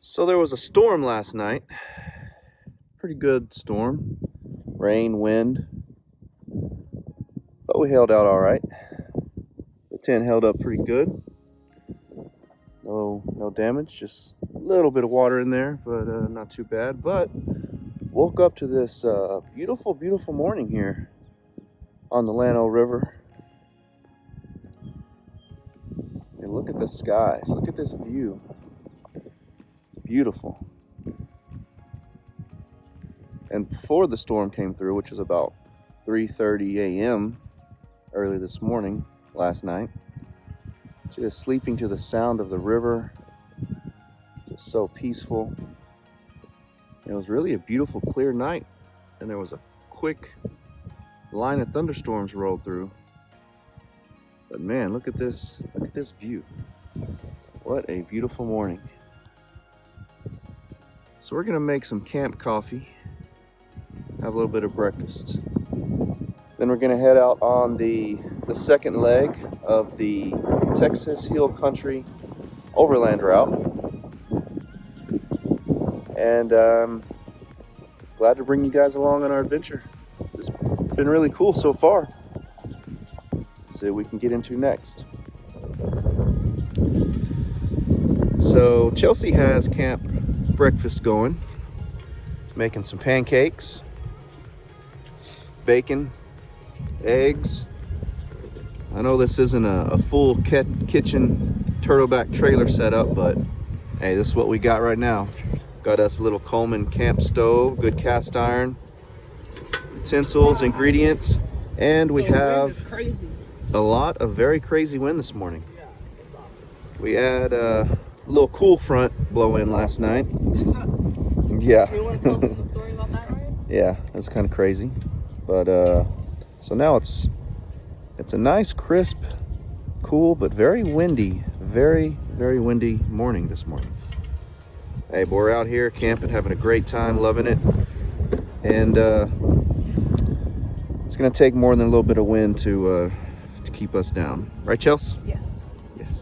So there was a storm last night. Pretty good storm. Rain, wind. But we held out all right. The tent held up pretty good. No damage, just a little bit of water in there, but not too bad. But woke up to this beautiful, beautiful morning here on the Llano River. And look at the skies. Look at this view. Beautiful. And before the storm came through, which was about 3:30 a.m. early this morning, last night, just sleeping to the sound of the river, just so peaceful. It was really a beautiful, clear night, and there was a quick line of thunderstorms rolled through. But man, look at this view. What a beautiful morning. So we're gonna make some camp coffee, have a little bit of breakfast. Then we're gonna head out on the second leg of the Texas Hill Country Overland route. And glad to bring you guys along on our adventure. It's been really cool so far. Let's see what we can get into next. So Chelsea has camp breakfast going. Making some pancakes, bacon, eggs. I know this isn't a full kitchen turtleback trailer setup, but hey, this is what we got right now. Got us a little Coleman camp stove, good cast iron, utensils, ingredients, and we have a lot of very crazy wind this morning. Yeah, it's awesome. We had a little cool front blow in last night. Yeah. You want to tell them the story about that, right? Yeah, it was kind of crazy. But so now it's a nice, crisp, cool, but very windy, very windy morning this morning. Hey, but we're out here camping, having a great time, loving it. And it's gonna take more than a little bit of wind to keep us down. Right, Chelsea? Yes. Yes.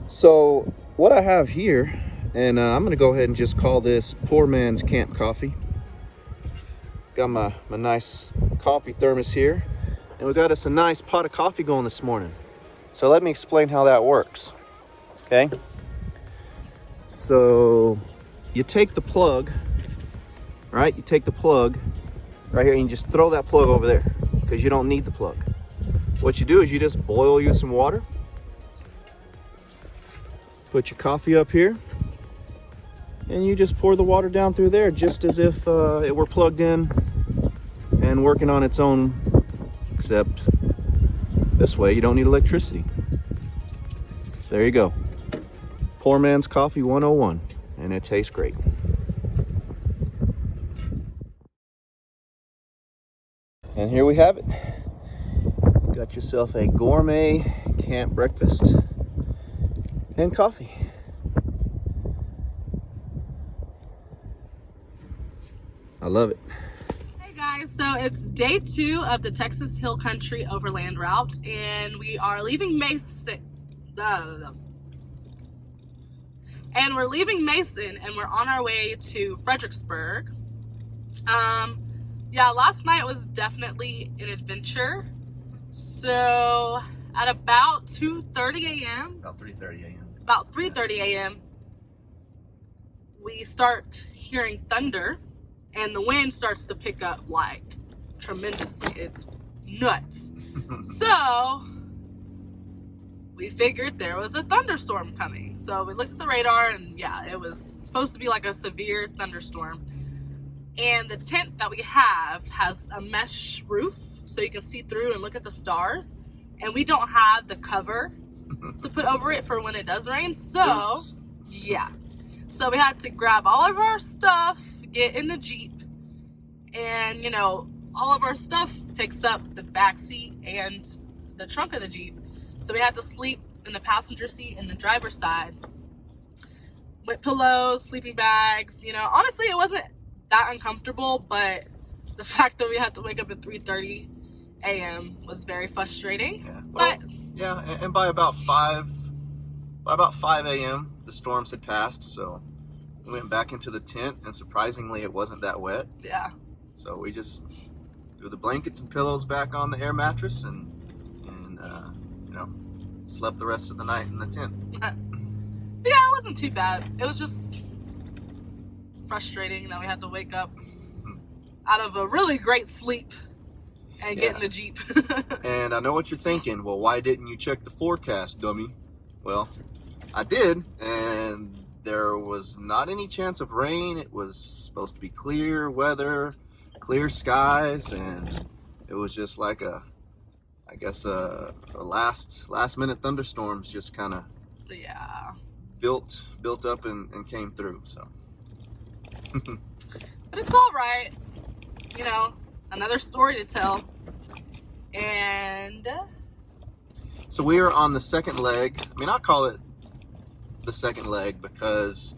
So what I have here, and I'm gonna go ahead and just call this poor man's camp coffee. Got my nice coffee thermos here, and we got us a nice pot of coffee going this morning. So let me explain how that works. Okay, so you take the plug, right? You take the plug right here and you just throw that plug over there because you don't need the plug. What you do is you just boil you some water, put your coffee up here, and you just pour the water down through there just as if it were plugged in and working on its own, except this way you don't need electricity. So there you go. Poor man's coffee 101, and it tastes great. And here we have it. Got yourself a gourmet camp breakfast and coffee. I love it. Hey guys, so it's day 2 of the Texas Hill Country Overland route, and we are leaving Mason. And we're leaving Mason, and we're on our way to Fredericksburg. Yeah, last night was definitely an adventure. So at about 2:30 a.m. About 3:30 a.m. About 3:30 a.m. we start hearing thunder, and the wind starts to pick up like tremendously. It's nuts. So we figured there was a thunderstorm coming. So we looked at the radar, and yeah, it was supposed to be like a severe thunderstorm. And the tent that we have has a mesh roof, so you can see through and look at the stars. And we don't have the cover to put over it for when it does rain. So, yeah. So we had to grab all of our stuff, get in the Jeep, and, you know, all of our stuff takes up the back seat and the trunk of the Jeep. So we had to sleep in the passenger seat and the driver's side with pillows, sleeping bags. You know, honestly, it wasn't that uncomfortable, but the fact that we had to wake up at 3:30 a.m. was very frustrating. Yeah, well, but yeah, and by about 5 by about 5 a.m. the storms had passed, so we went back into the tent, and surprisingly it wasn't that wet. Yeah. So we just threw the blankets and pillows back on the air mattress and you know, slept the rest of the night in the tent. Yeah, it wasn't too bad. It was just frustrating that we had to wake up out of a really great sleep and get in the Jeep. And I know what you're thinking. Well, why didn't you check the forecast, dummy? Well, I did, and there was not any chance of rain. It was supposed to be clear weather, clear skies, and it was just like a last minute thunderstorms just kind of built up and came through. So but it's all right, you know, another story to tell. And so we are on the second leg. I mean, I call it the second leg because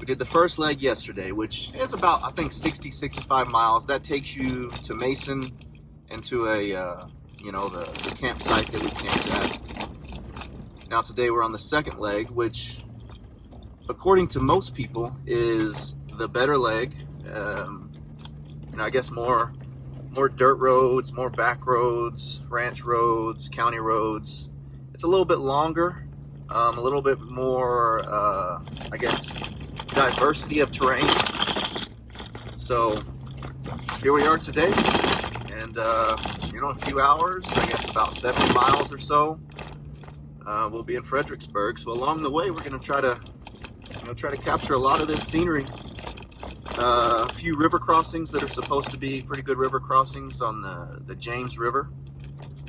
we did the first leg yesterday, which is about, I think, 65 miles. That takes you to Mason and to a you know, the campsite that we camped at. Now today we're on the second leg, which according to most people is the better leg. You know, I guess more dirt roads, more back roads, ranch roads, county roads. It's a little bit longer, a little bit more, I guess, diversity of terrain. So here we are today, and you know, a few hours, I guess about 70 miles or so, we'll be in Fredericksburg. So along the way, we're going to try to capture a lot of this scenery. A few river crossings that are supposed to be pretty good river crossings on the James River.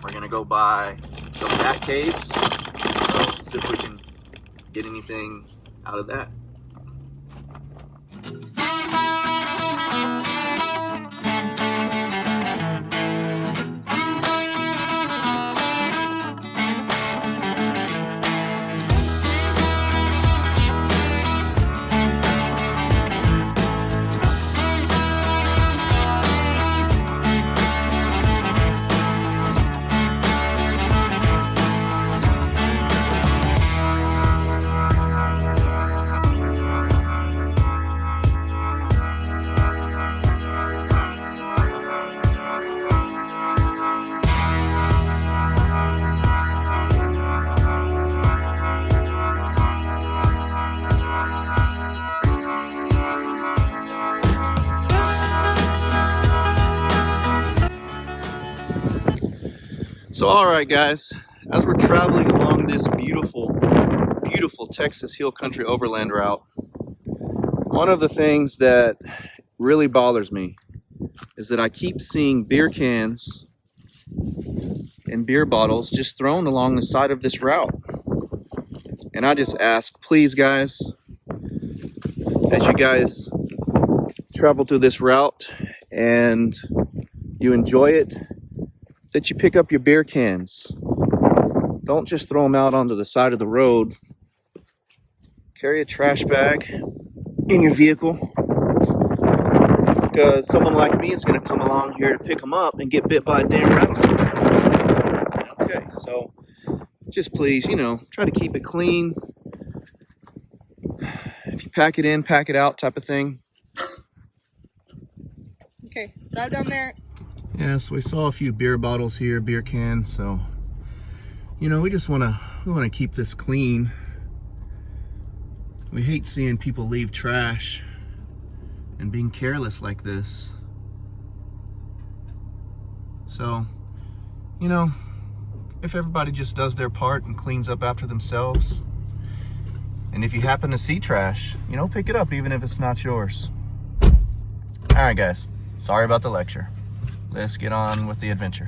We're gonna go by some bat caves, so see if we can get anything out of that. So all right, guys, as we're traveling along this beautiful Texas Hill Country Overland route, one of the things that really bothers me is that I keep seeing beer cans and beer bottles just thrown along the side of this route. And I just ask, please guys, as you guys travel through this route and you enjoy it, that you pick up your beer cans. Don't just throw them out onto the side of the road. Carry a trash bag in your vehicle, because someone like me is going to come along here to pick them up and get bit by a damn rattlesnake. Okay, so just please, you know, try to keep it clean. If you pack it in, pack it out type of thing. okay, drive down there. Yeah, so we saw a few beer bottles here, beer cans, so you know, we want to keep this clean. We hate seeing people leave trash and being careless like this. So, you know, if everybody just does their part and cleans up after themselves, and if you happen to see trash, you know, pick it up even if it's not yours. All right, guys, sorry about the lecture. Let's get on with the adventure.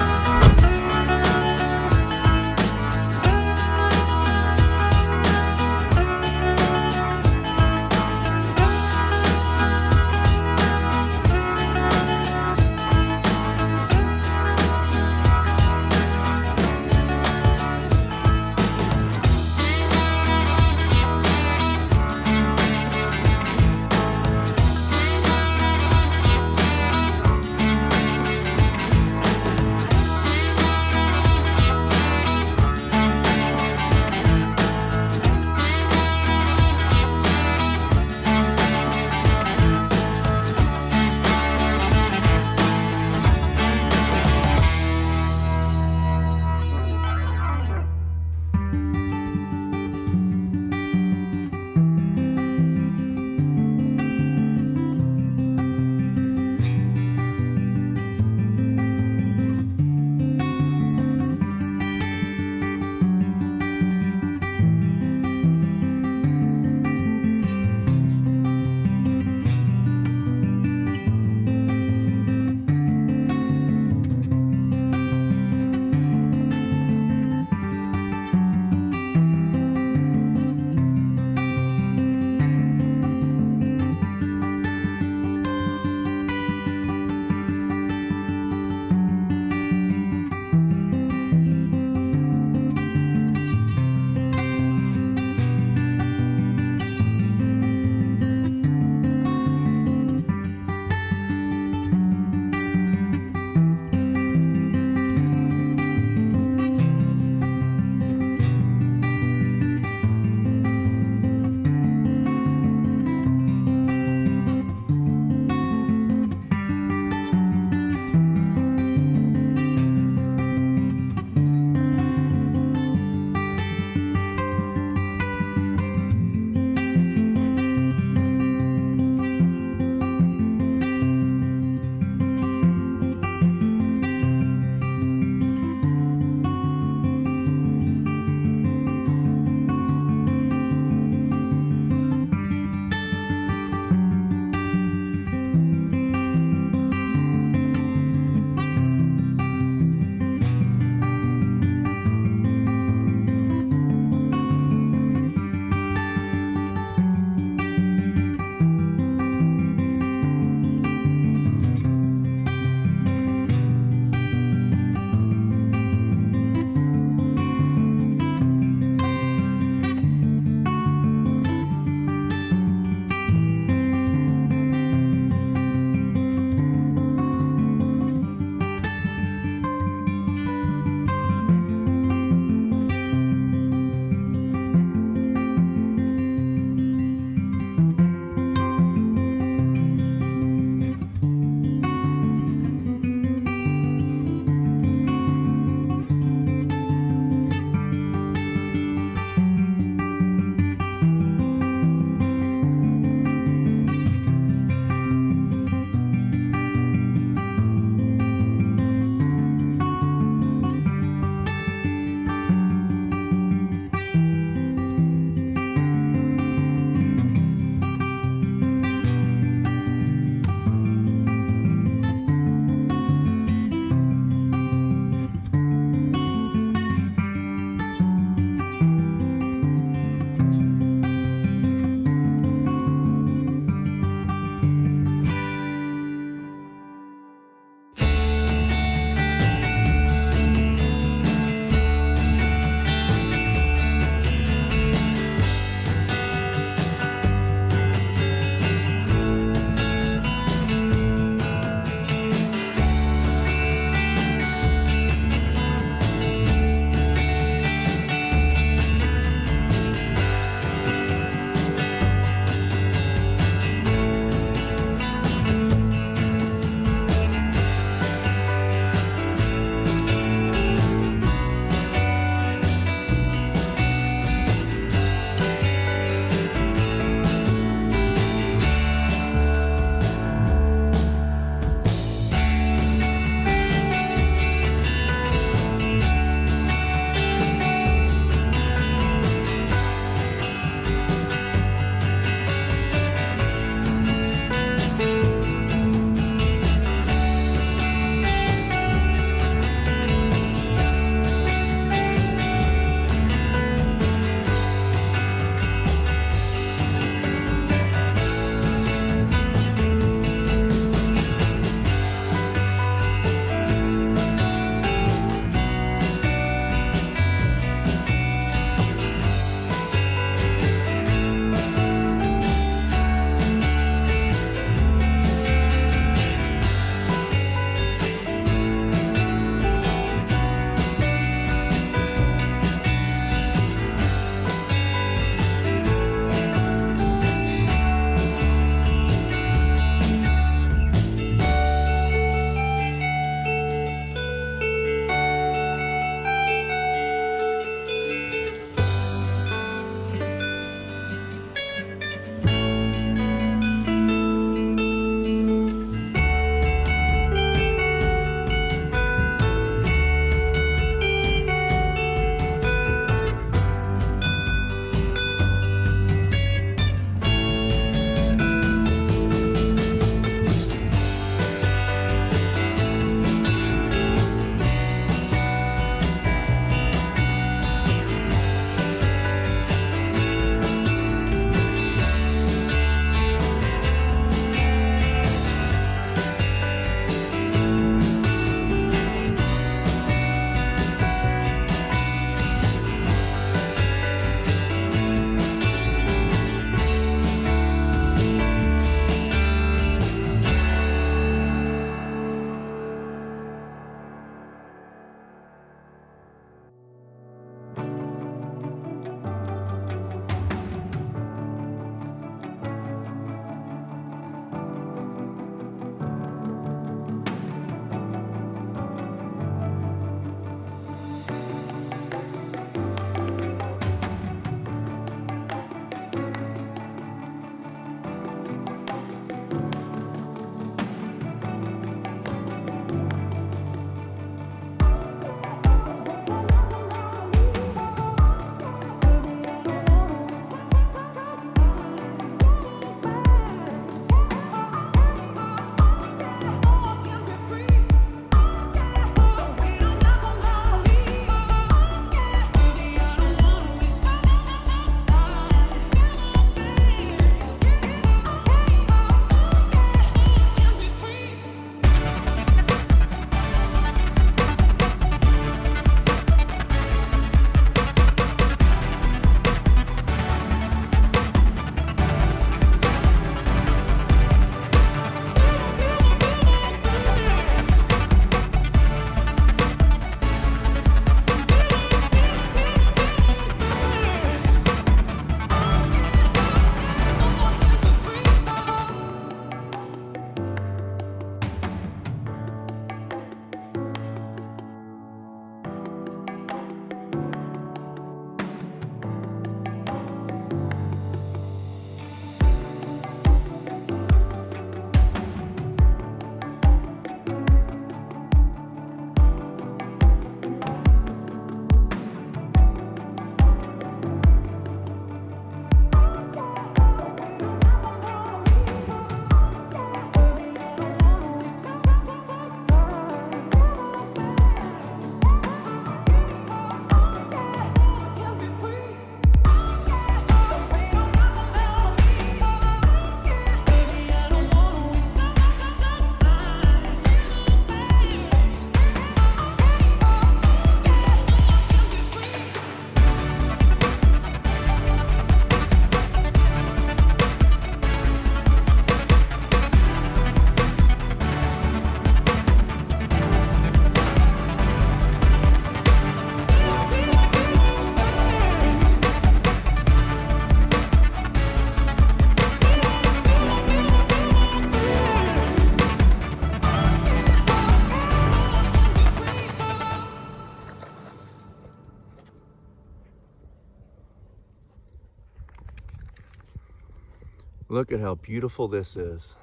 Look at how beautiful this is.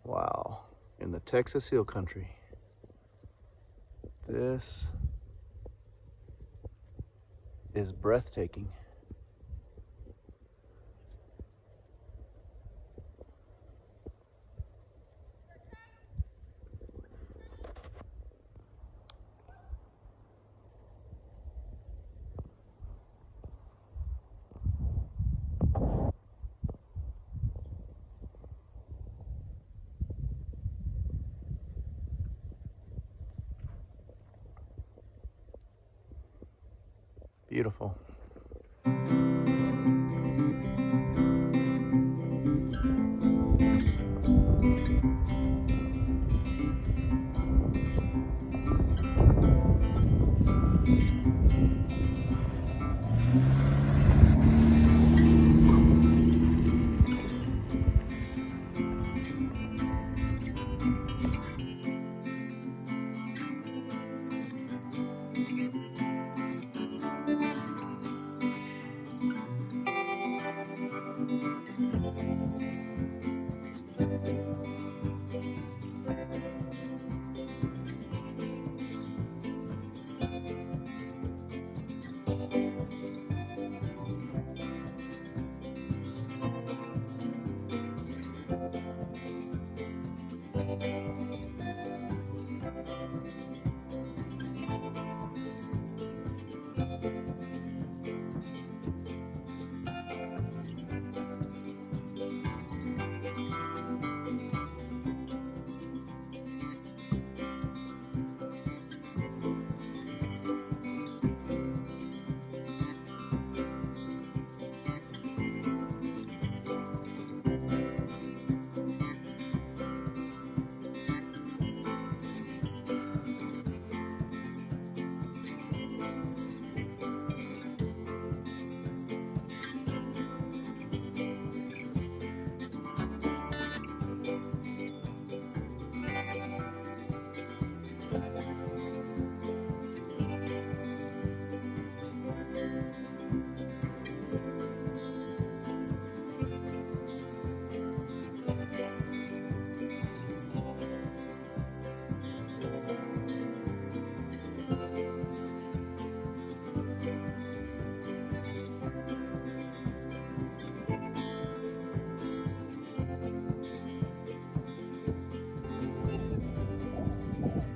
Wow. In the Texas Hill Country. This is breathtaking. Beautiful.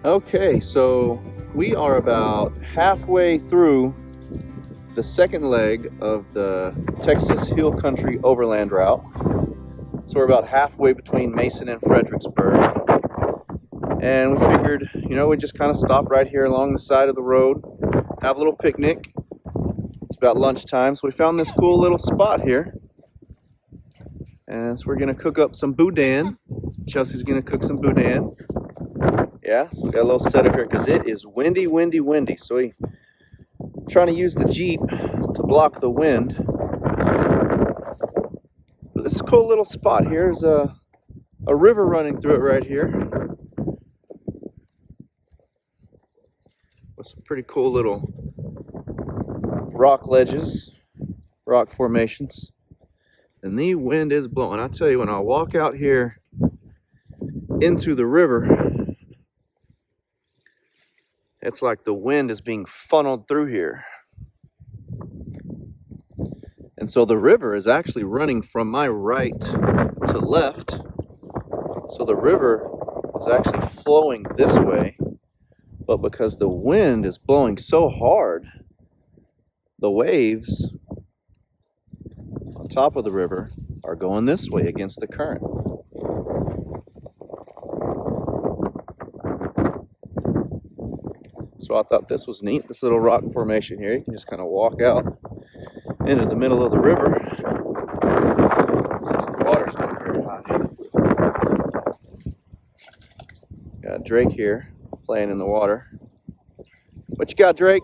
Okay, so we are about halfway through the second leg of the Texas Hill Country Overland route. So we're about halfway between Mason and Fredericksburg. And we figured, we'd just kind of stop right here along the side of the road, have a little picnic. It's about lunchtime, so we found this cool little spot here. And so we're gonna cook up some boudin. Chelsea's gonna cook some boudin. Yeah, so we got a little setup here because it is windy, windy, windy. So we're trying to use the Jeep to block the wind. But this is a cool little spot here. There's a river running through it right here. With some pretty cool little rock ledges, rock formations. And the wind is blowing. I tell you, when I walk out here into the river, it's like the wind is being funneled through here. And so the river is actually running from my right to left. So the river is actually flowing this way. But because the wind is blowing so hard, the waves on top of the river are going this way against the current. So I thought this was neat, this little rock formation here. You can just kind of walk out into the middle of the river. The water's not very high. Got Drake here playing in the water. What you got, Drake?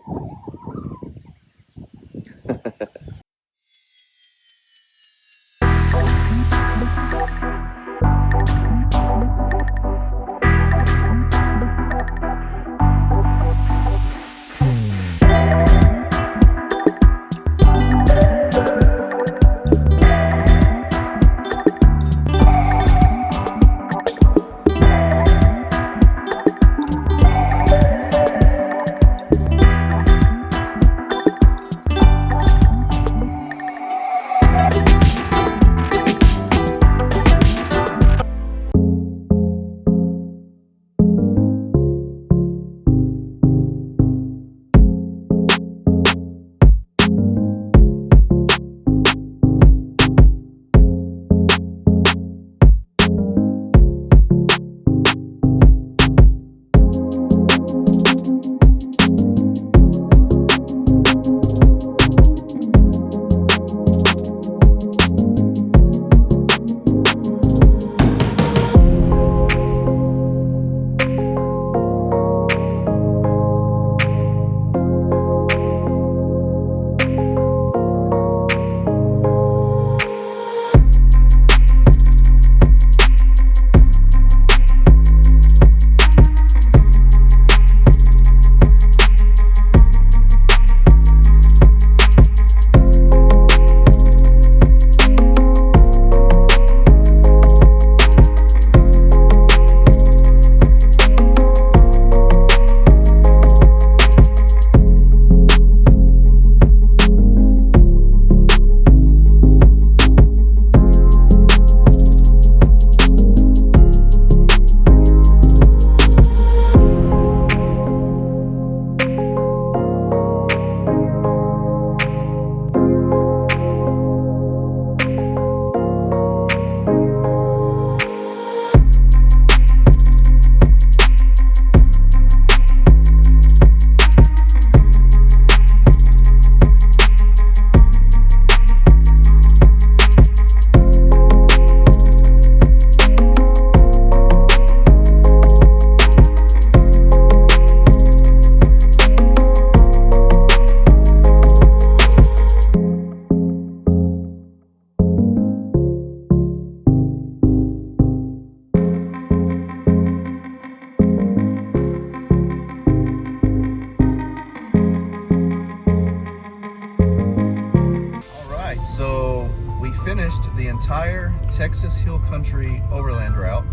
finished the entire Texas Hill Country Overland route.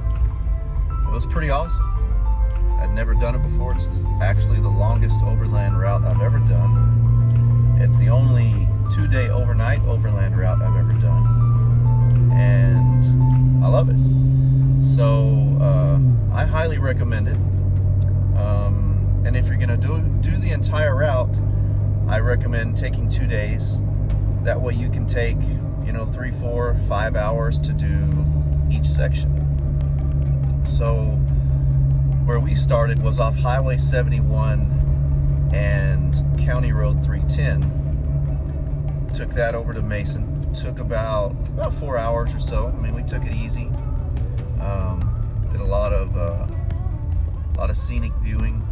It was pretty awesome. I'd never done it before. It's actually the longest overland route I've ever done. It's the only 2-day overnight overland route I've ever done. And I love it. So I highly recommend it. And if you're gonna do the entire route, I recommend taking 2 days. That way you can take, 3, 4, 5 hours to do each section. So where we started was off Highway 71 and County Road 310. Took that over to Mason. Took about 4 hours or so. I mean, we took it easy. Did a lot of scenic viewing,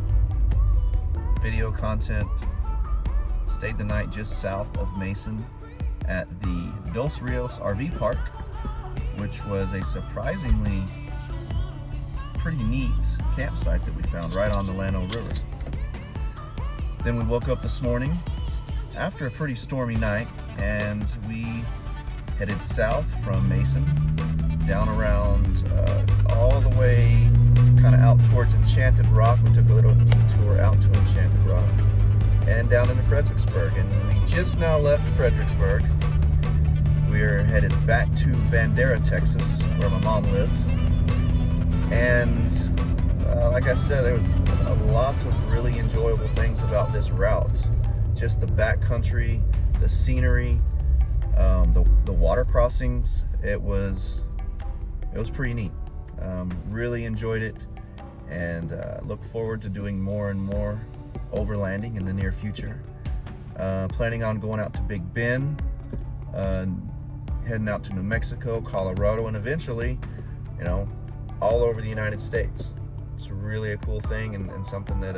video content. Stayed the night just south of Mason at the Dos Rios RV Park, which was a surprisingly pretty neat campsite that we found right on the Llano River. Then we woke up this morning after a pretty stormy night, and we headed south from Mason, down around all the way kind of out towards Enchanted Rock. We took a little detour out to Enchanted Rock and down into Fredericksburg, and we just now left Fredericksburg. We're headed back to Bandera, Texas, where my mom lives. And like I said, there was lots of really enjoyable things about this route. Just the backcountry, the scenery, the water crossings. It was pretty neat. Really enjoyed it, and look forward to doing more and more overlanding in the near future. Planning on going out to Big Bend, heading out to New Mexico, Colorado, and eventually, all over the United States. It's really a cool thing, and something that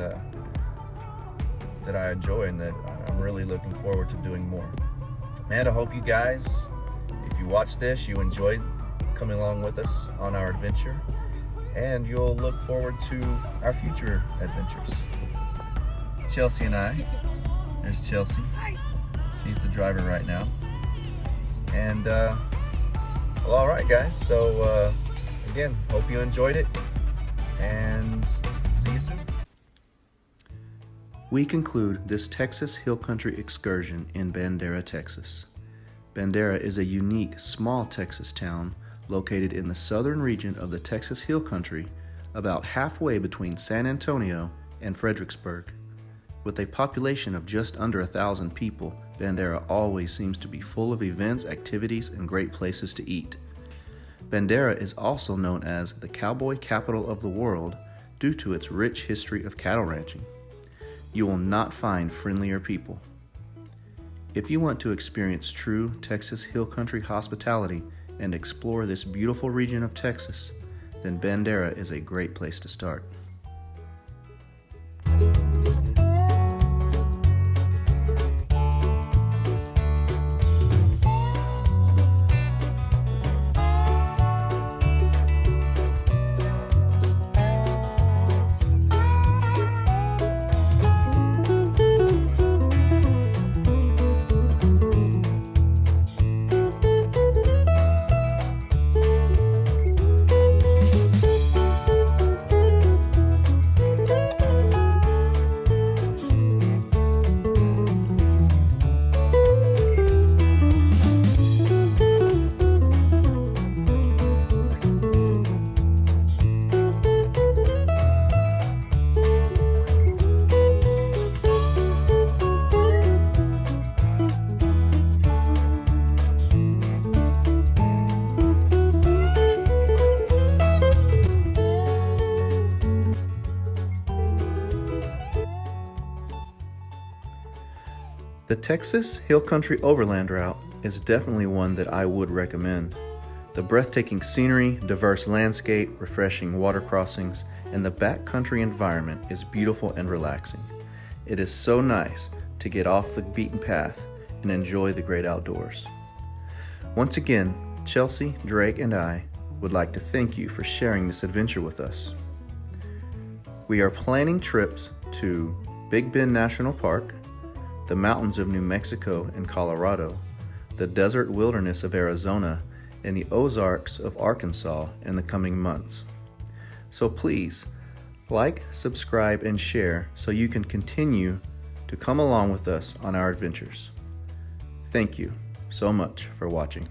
I enjoy, and that I'm really looking forward to doing more. And I hope you guys, if you watch this, you enjoyed coming along with us on our adventure, and you'll look forward to our future adventures. Chelsea and I, there's Chelsea. Hi. She's the driver right now. And well, all right guys, so again, hope you enjoyed it, and see you soon. We conclude this Texas Hill Country excursion in Bandera, Texas. Bandera is a unique, small Texas town located in the southern region of the Texas Hill Country, about halfway between San Antonio and Fredericksburg. With a population of just under 1,000 people, Bandera always seems to be full of events, activities, and great places to eat. Bandera is also known as the Cowboy Capital of the world due to its rich history of cattle ranching. You will not find friendlier people. If you want to experience true Texas Hill Country hospitality and explore this beautiful region of Texas, then Bandera is a great place to start. The Texas Hill Country Overland route is definitely one that I would recommend. The breathtaking scenery, diverse landscape, refreshing water crossings, and the backcountry environment is beautiful and relaxing. It is so nice to get off the beaten path and enjoy the great outdoors. Once again, Chelsea, Drake, and I would like to thank you for sharing this adventure with us. We are planning trips to Big Bend National Park, the mountains of New Mexico and Colorado, the desert wilderness of Arizona and the Ozarks of Arkansas in the coming months. So please, like, subscribe, and share so you can continue to come along with us on our adventures. Thank you so much for watching.